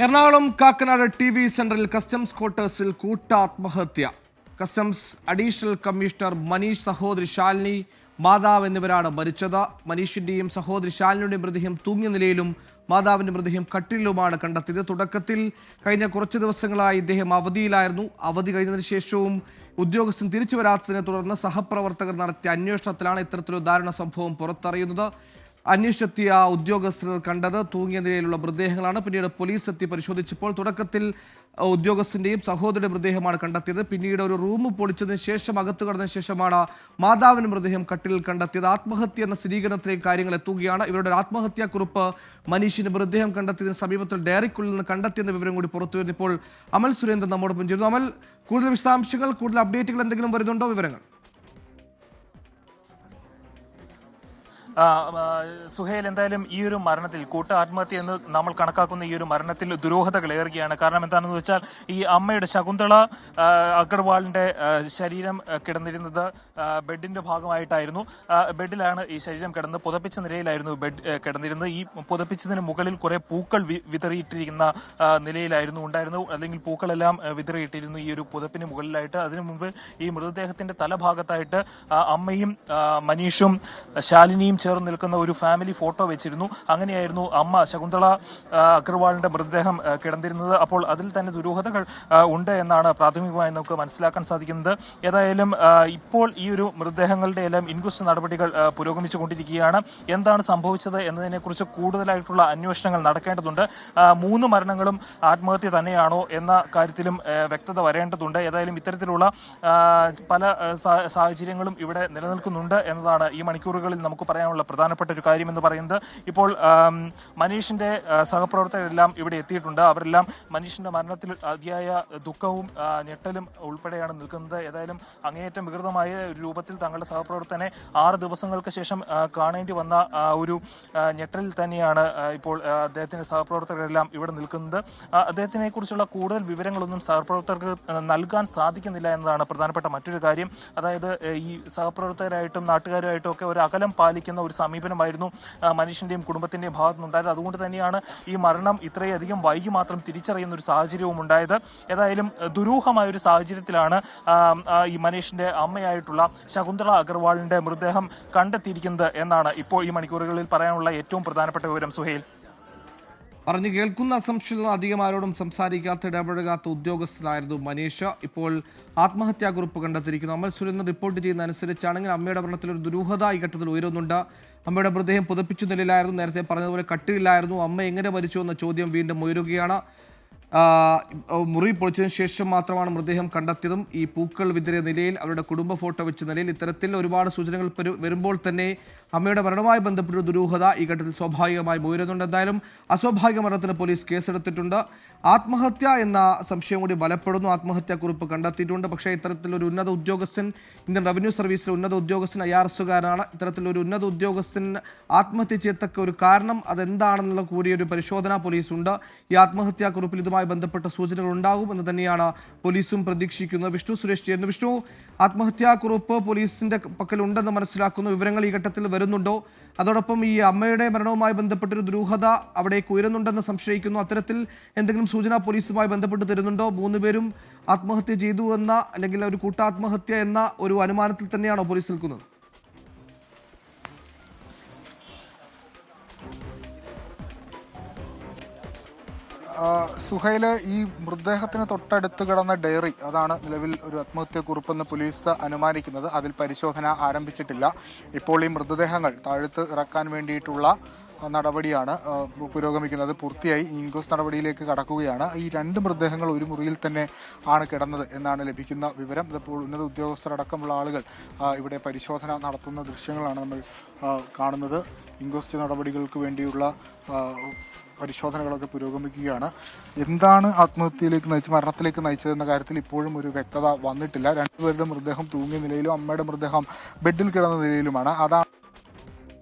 Ernakulam Kakkanad TV. സെന്ററിൽ customs ക്വാർട്ടേഴ്സിൽ കൂട്ടാത്മഹത്യ. കസ്റ്റംസ് അഡീഷണൽ കമ്മീഷണർ മനീഷ്, സഹോദരി ശാലിനി, മാതാവ് എന്നിവരാണ് മരിച്ചത്. മനീഷിന്റെയും സഹോദരി ശാലിനിയുടെയും മൃതദേഹം തൂങ്ങിയ നിലയിലും മാതാവിന്റെ മൃതദേഹം കട്ടിലിലുമാണ് കണ്ടെത്തിയത്. തുടക്കത്തിൽ കഴിഞ്ഞ കുറച്ച് ദിവസങ്ങളായി ഇദ്ദേഹം അവധിയിലായിരുന്നു. അവധി കഴിഞ്ഞതിന് ശേഷവും ഉദ്യോഗസ്ഥൻ തിരിച്ചു വരാത്തതിനെ തുടർന്ന് സഹപ്രവർത്തകർ നടത്തിയ അന്വേഷണത്തിലാണ് ഇത്തരത്തിലൊരു ദാരുണ സംഭവം പുറത്തറിയുന്നത്. അന്വേഷിച്ചെത്തിയ ഉദ്യോഗസ്ഥർ കണ്ടത് തൂങ്ങിയ നിലയിലുള്ള മൃതദേഹങ്ങളാണ്. പിന്നീട് പോലീസ് എത്തി പരിശോധിച്ചപ്പോൾ തുടക്കത്തിൽ ഉദ്യോഗസ്ഥന്റെയും സഹോദരിയുടെ മൃതദേഹമാണ് കണ്ടെത്തിയത്. പിന്നീട് ഒരു റൂം പൊളിച്ചതിന് ശേഷം അകത്തു കടന്നതിന് ശേഷമാണ് മാതാവിന്റെ മൃതദേഹം കട്ടിലിൽ കണ്ടെത്തിയത്. ആത്മഹത്യ എന്ന സ്ഥിരീകരണത്തിലേക്ക് കാര്യങ്ങൾ എത്തുകയാണ്. ഇവരുടെ ആത്മഹത്യാക്കുറിപ്പ് മനീഷിന്റെ മൃതദേഹം കണ്ടെത്തിയതിന് സമീപത്തിൽ ഡയറിക്കുള്ളിൽ നിന്ന് കണ്ടെത്തിയെന്ന വിവരം കൂടി പുറത്തുവരുന്നു. ഇപ്പോൾ അമൽ സുരേന്ദ്രൻ നമ്മോടൊപ്പം ചേരുന്നു. അമൽ, കൂടുതൽ വിശദാംശങ്ങൾ, കൂടുതൽ അപ്ഡേറ്റുകൾ എന്തെങ്കിലും വരുന്നുണ്ടോ? വിവരങ്ങൾ സുഹേൽ, എന്തായാലും ഈ ഒരു മരണത്തിൽ കൂട്ട ആത്മഹത്യ എന്ന് നമ്മൾ കണക്കാക്കുന്ന ഈ ഒരു മരണത്തിൽ ദുരൂഹതകൾ ഏറുകയാണ്. കാരണം എന്താണെന്ന് വെച്ചാൽ ഈ അമ്മയുടെ ശകുന്തള അഗർവാളിന്റെ ശരീരം കിടന്നിരുന്നത് ബെഡിന്റെ ഭാഗമായിട്ടായിരുന്നു. ബെഡിലാണ് ഈ ശരീരം കിടന്ന് പുതപ്പിച്ച നിലയിലായിരുന്നു ബെഡ് കിടന്നിരുന്നത്. ഈ പുതപ്പിച്ചതിന് മുകളിൽ കുറെ പൂക്കൾ വിതറിയിട്ടിരിക്കുന്ന നിലയിലായിരുന്നു ഉണ്ടായിരുന്നു, അല്ലെങ്കിൽ പൂക്കളെല്ലാം വിതറിയിട്ടിരുന്നു ഈ ഒരു പുതപ്പിന് മുകളിലായിട്ട്. അതിനു മുമ്പ് ഈ മൃതദേഹത്തിന്റെ തലഭാഗത്തായിട്ട് അമ്മയും മനീഷും ശാലിനിയും ചേർന്ന് നിൽക്കുന്ന ഒരു ഫാമിലി ഫോട്ടോ വെച്ചിരുന്നു. അങ്ങനെയായിരുന്നു അമ്മ ശകുന്തള അഗർവാളിന്റെ മൃതദേഹം കിടന്നിരുന്നത്. അപ്പോൾ അതിൽ തന്നെ ദുരൂഹതകൾ ഉണ്ട് എന്നാണ് പ്രാഥമികമായി നമുക്ക് മനസ്സിലാക്കാൻ സാധിക്കുന്നത്. ഏതായാലും ഇപ്പോൾ ഈ ഒരു മൃതദേഹങ്ങളുടെ എല്ലാം ഇൻക്വസ്റ്റ് നടപടികൾ പുരോഗമിച്ചുകൊണ്ടിരിക്കുകയാണ്. എന്താണ് സംഭവിച്ചത് എന്നതിനെക്കുറിച്ച് കൂടുതലായിട്ടുള്ള അന്വേഷണങ്ങൾ നടക്കേണ്ടതുണ്ട്. 3 മരണങ്ങളും ആത്മഹത്യ തന്നെയാണോ എന്ന കാര്യത്തിലും വ്യക്തത വരേണ്ടതുണ്ട്. ഏതായാലും ഇത്തരത്തിലുള്ള പല സാഹചര്യങ്ങളും ഇവിടെ നിലനിൽക്കുന്നുണ്ട് എന്നതാണ് ഈ മണിക്കൂറുകളിൽ നമുക്ക് പറയാനുള്ള പ്രധാനപ്പെട്ട ഒരു കാര്യം എന്ന് പറയുന്നത്. ഇപ്പോൾ മനീഷിന്റെ സഹപ്രവർത്തകരെല്ലാം ഇവിടെ എത്തിയിട്ടുണ്ട്. അവരെല്ലാം മനീഷിന്റെ മരണത്തിൽ അതിയായ ദുഃഖവും ഞെട്ടലും ഉൾപ്പെടെയാണ് നിൽക്കുന്നത്. ഏതായാലും അങ്ങേയറ്റം വികൃതമായ രൂപത്തിൽ തങ്ങളുടെ സഹപ്രവർത്തകനെ 6 ദിവസങ്ങൾക്ക് ശേഷം കാണേണ്ടി വന്ന ഒരു ഞെട്ടലിൽ തന്നെയാണ് ഇപ്പോൾ അദ്ദേഹത്തിന്റെ സഹപ്രവർത്തകരെല്ലാം ഇവിടെ നിൽക്കുന്നത്. അദ്ദേഹത്തിനെ കുറിച്ചുള്ള കൂടുതൽ വിവരങ്ങളൊന്നും സഹപ്രവർത്തകർക്ക് നൽകാൻ സാധിക്കുന്നില്ല എന്നതാണ് പ്രധാനപ്പെട്ട മറ്റൊരു കാര്യം. അതായത് ഈ സഹപ്രവർത്തകരായിട്ടും നാട്ടുകാരുമായിട്ടും ഒക്കെ ഒരു അകലം പാലിക്കുന്ന ഒരു സമീപനമായിരുന്നു മനീഷിന്റെയും കുടുംബത്തിന്റെയും ഭാഗത്തുനിന്നുണ്ടായത്. അതുകൊണ്ട് തന്നെയാണ് ഈ മരണം ഇത്രയധികം വൈകി മാത്രം തിരിച്ചറിയുന്ന ഒരു സാഹചര്യവും ഉണ്ടായത്. ഏതായാലും ദുരൂഹമായ ഒരു സാഹചര്യത്തിലാണ് ഈ മനീഷിന്റെ അമ്മയായിട്ടുള്ള ശകുന്തള അഗർവാളിന്റെ മൃതദേഹം കണ്ടെത്തിയിരിക്കുന്നത് എന്നാണ് ഇപ്പോൾ ഈ മണിക്കൂറുകളിൽ പറയാനുള്ള ഏറ്റവും പ്രധാനപ്പെട്ട വിവരം. സുഹേൽ, പറഞ്ഞു കേൾക്കുന്ന അസംഷനിൽ അധികം ആരോടും സംസാരിക്കാത്ത, ഇടപഴകാത്ത ഉദ്യോഗസ്ഥനായിരുന്നു മനീഷ്. ഇപ്പോൾ ആത്മഹത്യാക്കുറിപ്പ് കണ്ടെത്തിയിരിക്കുന്നു. അമൽ സുരേന്ദ്രൻ റിപ്പോർട്ട് ചെയ്യുന്ന അനുസരിച്ചാണെങ്കിൽ അമ്മയുടെ മരണത്തിൽ ഒരു ദുരൂഹത ഈ ഘട്ടത്തിൽ ഉയരുന്നുണ്ട്. അമ്മയുടെ മൃതദേഹം പുതപ്പിച്ച നിലയിലായിരുന്നു, നേരത്തെ പറഞ്ഞതുപോലെ കട്ടിലിലായിരുന്നു. അമ്മ എങ്ങനെ മരിച്ചു എന്ന ചോദ്യം വീണ്ടും ഉയരുകയാണ്. മുറി പൊളിച്ചതിന് ശേഷം മാത്രമാണ് മൃതദേഹം കണ്ടെത്തിയതും ഈ പൂക്കൾ വിതറിയ നിലയിൽ, അവരുടെ കുടുംബ ഫോട്ടോ വെച്ച നിലയിൽ. ഇത്തരത്തിൽ ഒരുപാട് സൂചനകൾ വരുമ്പോൾ തന്നെ അമ്മയുടെ മരണവുമായി ബന്ധപ്പെട്ട ദുരൂഹത ഈ ഘട്ടത്തിൽ സ്വാഭാവികമായി ഉയരുന്നുണ്ട്. എന്തായാലും അസ്വാഭാവിക മരണത്തിന് പോലീസ് കേസെടുത്തിട്ടുണ്ട്. ആത്മഹത്യ എന്ന സംശയം കൂടി ബലപ്പെടുന്നു. ആത്മഹത്യാക്കുറിപ്പ് കണ്ടെത്തിയിട്ടുണ്ട്. പക്ഷേ ഇത്തരത്തിലൊരു ഉന്നത ഉദ്യോഗസ്ഥൻ, ഇന്ത്യൻ റവന്യൂ സർവീസിലെ ഉന്നത ഉദ്യോഗസ്ഥൻ, IRSകാരനാണ്. ഇത്തരത്തിലൊരു ഉന്നത ഉദ്യോഗസ്ഥൻ ആത്മഹത്യ ചെയ്യത്തക്ക ഒരു കാരണം അതെന്താണെന്നുള്ള കൂടിയൊരു പരിശോധന പോലീസുണ്ട്. ഈ ആത്മഹത്യാക്കുറിപ്പിൽ ഇതുമായി ബന്ധപ്പെട്ട സൂചനകൾ ഉണ്ടാകും എന്ന് തന്നെയാണ് പോലീസും പ്രതീക്ഷിക്കുന്നത്. വിഷ്ണു സുരേഷ് ചേരുന്നു. വിഷ്ണു, ആത്മഹത്യാക്കുറിപ്പ് പോലീസിന്റെ പക്കലുണ്ടെന്ന് മനസ്സിലാക്കുന്നു. വിവരങ്ങൾ ഈ ഘട്ടത്തിൽ വരുന്നുണ്ടോ? അതോടൊപ്പം ഈ അമ്മയുടെ മരണവുമായി ബന്ധപ്പെട്ടൊരു ദുരൂഹത അവിടേക്ക് ഉയരുന്നുണ്ടെന്ന് സംശയിക്കുന്നു. അത്തരത്തിൽ എന്തെങ്കിലും സൂചന പോലീസുമായി ബന്ധപ്പെട്ട് തരുന്നുണ്ടോ? 3 പേരും ആത്മഹത്യ ചെയ്തു എന്ന, അല്ലെങ്കിൽ ഒരു കൂട്ടാത്മഹത്യ എന്ന ഒരു അനുമാനത്തിൽ തന്നെയാണോ പോലീസ് നിൽക്കുന്നത്? സുഹൈല്, ഈ മൃതദേഹത്തിന് തൊട്ടടുത്ത് കിടന്ന ഡയറി, അതാണ് നിലവിൽ ഒരു ആത്മഹത്യക്കുറിപ്പെന്ന് പോലീസ് അനുമാനിക്കുന്നത്. അതിൽ പരിശോധന ആരംഭിച്ചിട്ടില്ല. ഇപ്പോൾ ഈ മൃതദേഹങ്ങൾ താഴത്ത് ഇറക്കാൻ വേണ്ടിയിട്ടുള്ള നടപടിയാണ് പുരോഗമിക്കുന്നത്. പൂർത്തിയായി ഇൻക്വസ്റ്റ് നടപടിയിലേക്ക് കടക്കുകയാണ്. ഈ 2 മൃതദേഹങ്ങൾ ഒരു മുറിയിൽ തന്നെ ആണ് കിടന്നത് എന്നാണ് ലഭിക്കുന്ന വിവരം. ഇതിപ്പോൾ ഉന്നത ഉദ്യോഗസ്ഥരടക്കമുള്ള ആളുകൾ ഇവിടെ പരിശോധന നടത്തുന്ന ദൃശ്യങ്ങളാണ് നമ്മൾ കാണുന്നത്. ഇൻക്വസ്റ്റ് നടപടികൾക്ക് വേണ്ടിയുള്ള പരിശോധനകളൊക്കെ പുരോഗമിക്കുകയാണ്. എന്താണ് ആത്മഹത്യയിലേക്ക് നയിച്ചത്, മരണത്തിലേക്ക് നയിച്ചതെന്ന കാര്യത്തിൽ ഇപ്പോഴും ഒരു വ്യക്തത വന്നിട്ടില്ല. 2 പേരുടെ മൃതദേഹം തൂങ്ങിയ നിലയിലും അമ്മയുടെ മൃതദേഹം ബെഡിൽ കിടന്ന നിലയിലുമാണ്. അതാണ്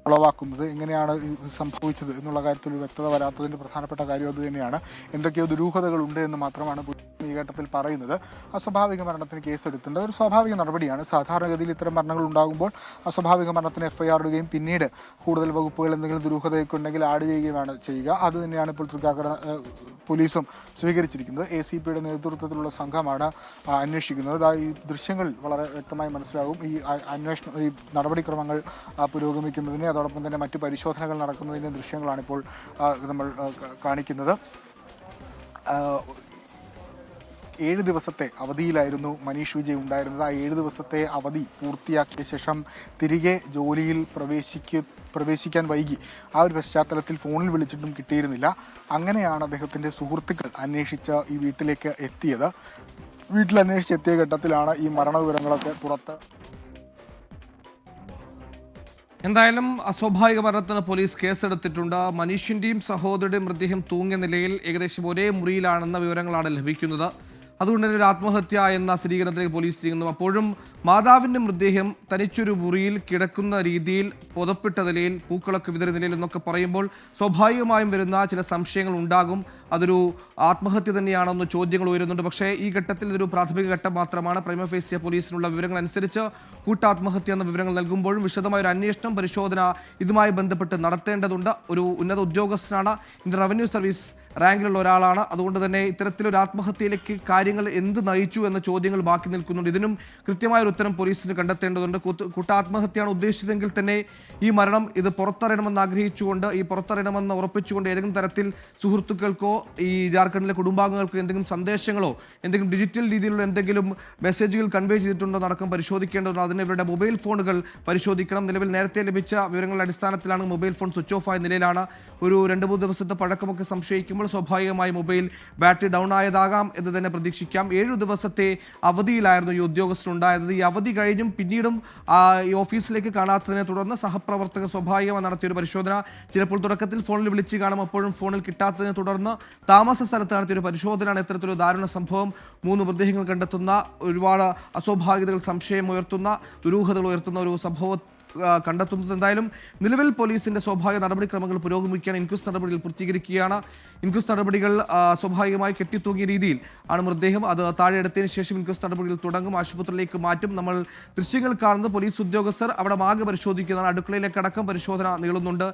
ഉളവാക്കുന്നത്. എങ്ങനെയാണ് സംഭവിച്ചത് എന്നുള്ള കാര്യത്തിൽ ഒരു വ്യക്തത വരാത്തതിൻ്റെ പ്രധാനപ്പെട്ട കാര്യം അത് തന്നെയാണ്. എന്തൊക്കെയോ ദുരൂഹതകൾ ഉണ്ട് എന്ന് മാത്രമാണ് ഈ ഘട്ടത്തിൽ പറയുന്നത്. അസ്വാഭാവിക മരണത്തിന് കേസെടുത്തിട്ടുണ്ട്. ഒരു സ്വാഭാവിക നടപടിയാണ്. സാധാരണഗതിയിൽ ഇത്തരം മരണങ്ങൾ ഉണ്ടാകുമ്പോൾ അസ്വാഭാവിക മരണത്തിന് FIR ഇടുകയും പിന്നീട് കൂടുതൽ വകുപ്പുകൾ എന്തെങ്കിലും ദുരൂഹതയൊക്കെ ഉണ്ടെങ്കിൽ ആഡ് ചെയ്യുകയാണ് ചെയ്യുക. അത് തന്നെയാണ് ഇപ്പോൾ തൃക്കാക്കര പോലീസും സ്വീകരിച്ചിരിക്കുന്നത്. ACPയുടെ നേതൃത്വത്തിലുള്ള സംഘമാണ് അന്വേഷിക്കുന്നത്. ഈ ദൃശ്യങ്ങൾ വളരെ വ്യക്തമായി മനസ്സിലാകും ഈ നടപടിക്രമങ്ങൾ പുരോഗമിക്കുന്നതിന്, അതോടൊപ്പം തന്നെ മറ്റു പരിശോധനകൾ നടക്കുന്നതിൻ്റെ ദൃശ്യങ്ങളാണ് ഇപ്പോൾ നമ്മൾ കാണിക്കുന്നത്. 7 ദിവസത്തെ അവധിയിലായിരുന്നു മനീഷ് വിജയ് ഉണ്ടായിരുന്നത്. ആ 7 ദിവസത്തെ അവധി പൂർത്തിയാക്കിയ ശേഷം തിരികെ ജോലിയിൽ പ്രവേശിക്കാൻ വൈകി. ആ ഒരു പശ്ചാത്തലത്തിൽ ഫോണിൽ വിളിച്ചിട്ടും കിട്ടിയിരുന്നില്ല. അങ്ങനെയാണ് അദ്ദേഹത്തിൻ്റെ സുഹൃത്തുക്കൾ അന്വേഷിച്ച് ഈ വീട്ടിലേക്ക് എത്തിയത്. വീട്ടിൽ അന്വേഷിച്ചെത്തിയ ഘട്ടത്തിലാണ് ഈ മരണവിവരങ്ങളൊക്കെ പുറത്ത്. എന്തായാലും അസ്വാഭാവിക മരണത്തിന് പോലീസ് കേസെടുത്തിട്ടുണ്ട്. മനീഷിന്റെയും സഹോദരിയുടെയും മൃതദേഹം തൂങ്ങിയ നിലയിൽ ഏകദേശം ഒരേ മുറിയിലാണെന്ന വിവരങ്ങളാണ് ലഭിക്കുന്നത്. അതുകൊണ്ട് തന്നെ ഒരു ആത്മഹത്യ എന്ന സ്ഥിരീകരണത്തിലേക്ക് പോലീസ് നീങ്ങുന്നു. അപ്പോഴും മാതാവിൻ്റെ മൃതദേഹം തനിച്ചൊരു മുറിയിൽ കിടക്കുന്ന രീതിയിൽ പുതപ്പിട്ട നിലയിൽ പൂക്കളൊക്കെ വിതറിയ നിലയിൽ എന്നൊക്കെ പറയുമ്പോൾ സ്വാഭാവികമായും വരുന്ന ചില സംശയങ്ങൾ ഉണ്ടാകും. അതൊരു ആത്മഹത്യ തന്നെയാണെന്ന് ചോദ്യങ്ങൾ ഉയരുന്നുണ്ട്. പക്ഷേ ഈ ഘട്ടത്തിൽ ഇതൊരു പ്രാഥമിക ഘട്ടം മാത്രമാണ്. പ്രൈമ ഫേസിയ പോലീസിനുള്ള വിവരങ്ങൾ അനുസരിച്ച് കൂട്ടാത്മഹത്യ എന്ന വിവരങ്ങൾ നൽകുമ്പോഴും വിശദമായ ഒരു അന്വേഷണം, പരിശോധന ഇതുമായി ബന്ധപ്പെട്ട് നടത്തേണ്ടതുണ്ട്. ഒരു ഉന്നത ഉദ്യോഗസ്ഥനാണ്, ഇന്ത്യൻ റവന്യൂ സർവീസ് റാങ്കിലുള്ള ഒരാളാണ്. അതുകൊണ്ട് തന്നെ ഇത്തരത്തിലൊരു ആത്മഹത്യയിലേക്ക് കാര്യങ്ങൾ എന്ത് നയിച്ചു എന്ന ചോദ്യങ്ങൾ ബാക്കി നിൽക്കുന്നുണ്ട്. ഇതിനും കൃത്യമായ ഒരു ഉത്തരം പോലീസിന് കണ്ടെത്തേണ്ടതുണ്ട്. കൂട്ടാത്മഹത്യയാണ് ഉദ്ദേശിച്ചതെങ്കിൽ തന്നെ ഈ മരണം ഇത് പുറത്തറിയണമെന്ന് ആഗ്രഹിച്ചുകൊണ്ട്, ഈ പുറത്തറിയണമെന്ന് ഉറപ്പിച്ചുകൊണ്ട് ഏതെങ്കിലും തരത്തിൽ സുഹൃത്തുക്കൾക്കോ ഈ ജാർഖണ്ഡിലെ കുടുംബാംഗങ്ങൾക്കോ എന്തെങ്കിലും സന്ദേശങ്ങളോ എന്തെങ്കിലും ഡിജിറ്റൽ രീതിയിലുള്ള എന്തെങ്കിലും മെസ്സേജുകൾ കൺവേ ചെയ്തിട്ടുണ്ടോ നടക്കം പരിശോധിക്കേണ്ടതുണ്ട്. അതിന് ഇവരുടെ മൊബൈൽ ഫോണുകൾ പരിശോധിക്കണം. നിലവിൽ നേരത്തെ ലഭിച്ച വിവരങ്ങളുടെ അടിസ്ഥാനത്തിലാണ് മൊബൈൽ ഫോൺ സ്വിച്ച് ഓഫ് ആയ നിലയിലാണ്. ഒരു 2-3 ദിവസത്തെ പഴക്കമൊക്കെ സംശയിക്കുമ്പോൾ സ്വാഭാവികമായി മൊബൈൽ ബാറ്ററി ഡൗൺ ആയതാകാം എന്ന് തന്നെ പ്രതീക്ഷിക്കാം. 7 ദിവസത്തെ അവധിയിലായിരുന്നു ഈ ഉദ്യോഗസ്ഥനുണ്ടായത്. ഈ അവധി കഴിഞ്ഞും പിന്നീടും ഈ ഓഫീസിലേക്ക് കാണാത്തതിനെ തുടർന്ന് സഹപ്രവർത്തകർ സ്വാഭാവികമായി നടത്തിയൊരു പരിശോധന. ചിലപ്പോൾ തുടക്കത്തിൽ ഫോണിൽ വിളിച്ച് കാണും, അപ്പോഴും ഫോണിൽ കിട്ടാത്തതിനെ തുടർന്ന് താമസ സ്ഥലത്ത് നടത്തിയൊരു പരിശോധനയാണ് ഇത്തരത്തിലൊരു ദാരുണ സംഭവം. 3 മൃതദേഹങ്ങൾ കണ്ടെത്തുന്ന, ഒരുപാട് അസ്വാഭാവികതകൾ സംശയം ഉയർത്തുന്ന, ദുരൂഹതകൾ ഉയർത്തുന്ന ഒരു സംഭവം കണ്ടെത്തുന്നത്. എന്തായാലും നിലവിൽ പോലീസിന്റെ സ്വാഭാവിക നടപടിക്രമങ്ങൾ പുരോഗമിക്കുകയാണ്. ഇൻക്വസ്റ്റ് നടപടികൾ പൂർത്തീകരിക്കുകയാണ്. ഇൻക്വസ്റ്റ് നടപടികൾ സ്വാഭാവികമായി കെട്ടിത്തൂങ്ങിയ രീതിയിൽ ആണ് മൃതദേഹം. അത് താഴെ എടുത്തതിന് ശേഷം ഇൻക്വസ്റ്റ് നടപടികൾ തുടങ്ങും. ആശുപത്രിയിലേക്ക് മാറ്റും. നമ്മൾ ദൃശ്യങ്ങൾ കാണുന്നത് പോലീസ് ഉദ്യോഗസ്ഥർ അവിടെ മാകെ പരിശോധിക്കുന്നതാണ്. അടുക്കളയിലേക്കടക്കം പരിശോധന നീളുന്നുണ്ട്.